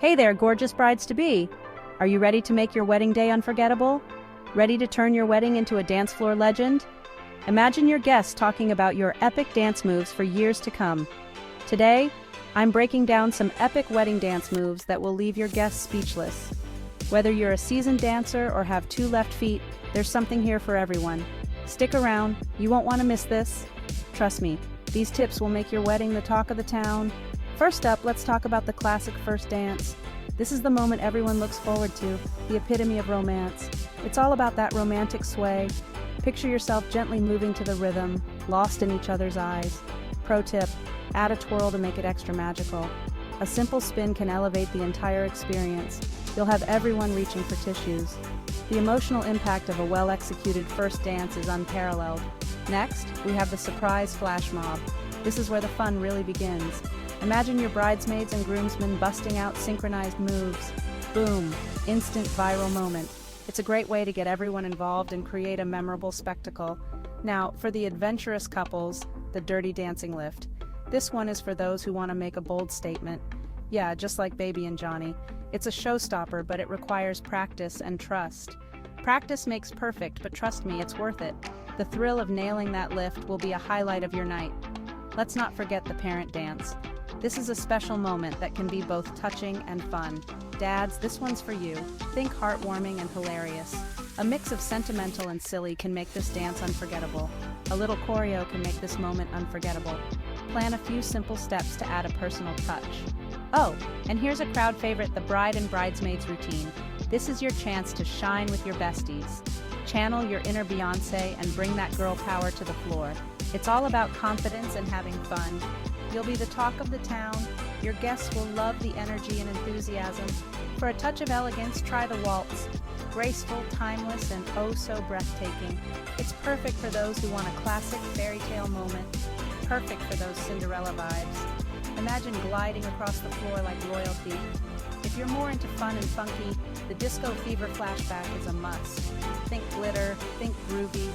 Hey there, gorgeous brides-to-be! Are you ready to make your wedding day unforgettable? Ready to turn your wedding into a dance floor legend? Imagine your guests talking about your epic dance moves for years to come. Today, I'm breaking down some epic wedding dance moves that will leave your guests speechless. Whether you're a seasoned dancer or have two left feet, there's something here for everyone. Stick around, you won't want to miss this. Trust me, these tips will make your wedding the talk of the town. First up, let's talk about the classic first dance. This is the moment everyone looks forward to, the epitome of romance. It's all about that romantic sway. Picture yourself gently moving to the rhythm, lost in each other's eyes. Pro tip, add a twirl to make it extra magical. A simple spin can elevate the entire experience. You'll have everyone reaching for tissues. The emotional impact of a well-executed first dance is unparalleled. Next, we have the surprise flash mob. This is where the fun really begins. Imagine your bridesmaids and groomsmen busting out synchronized moves. Boom, instant viral moment. It's a great way to get everyone involved and create a memorable spectacle. Now, for the adventurous couples, the dirty dancing lift. This one is for those who want to make a bold statement. Yeah, just like Baby and Johnny. It's a showstopper, but it requires practice and trust. Practice makes perfect, but trust me, it's worth it. The thrill of nailing that lift will be a highlight of your night. Let's not forget the parent dance. This is a special moment that can be both touching and fun. Dads, this one's for you. Think heartwarming and hilarious. A mix of sentimental and silly can make this dance unforgettable. A little choreo can make this moment unforgettable. Plan a few simple steps to add a personal touch. Oh, and here's a crowd favorite, the bride and bridesmaids routine. This is your chance to shine with your besties. Channel your inner Beyoncé and bring that girl power to the floor. It's all about confidence and having fun. You'll be the talk of the town. Your guests will love the energy and enthusiasm. For a touch of elegance, try the waltz. Graceful, timeless, and oh so breathtaking. It's perfect for those who want a classic fairy tale moment. Perfect for those Cinderella vibes. Imagine gliding across the floor like royalty. If you're more into fun and funky, the Disco Fever flashback is a must. Think glitter, think groovy.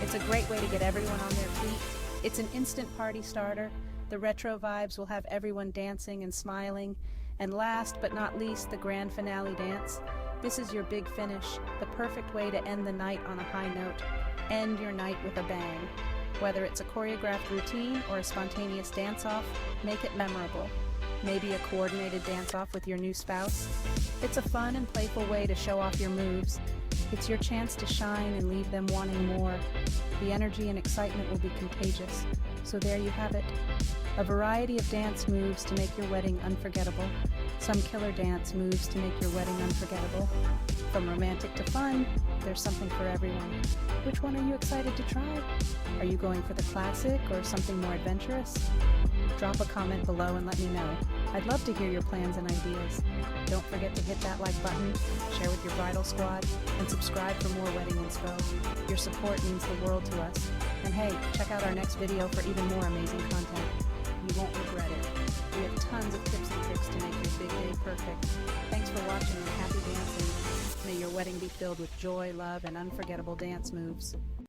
It's a great way to get everyone on their feet. It's an instant party starter. The retro vibes will have everyone dancing and smiling. And last but not least, the grand finale dance. This is your big finish, the perfect way to end the night on a high note. End your night with a bang. Whether it's a choreographed routine or a spontaneous dance-off, make it memorable. Maybe a coordinated dance-off with your new spouse. It's a fun and playful way to show off your moves. It's your chance to shine and leave them wanting more. The energy and excitement will be contagious. So there you have it. A variety of dance moves to make your wedding unforgettable. Some killer dance moves to make your wedding unforgettable. From romantic to fun, there's something for everyone. Which one are you excited to try? Are you going for the classic or something more adventurous? Drop a comment below and let me know. I'd love to hear your plans and ideas. Don't forget to hit that like button, share with your bridal squad, and subscribe for more wedding inspo. Your support means the world to us. And hey, check out our next video for even more amazing content. You won't regret it. We have tons of tips and tricks to make your big day perfect. Thanks for watching and happy dancing. May your wedding be filled with joy, love, and unforgettable dance moves.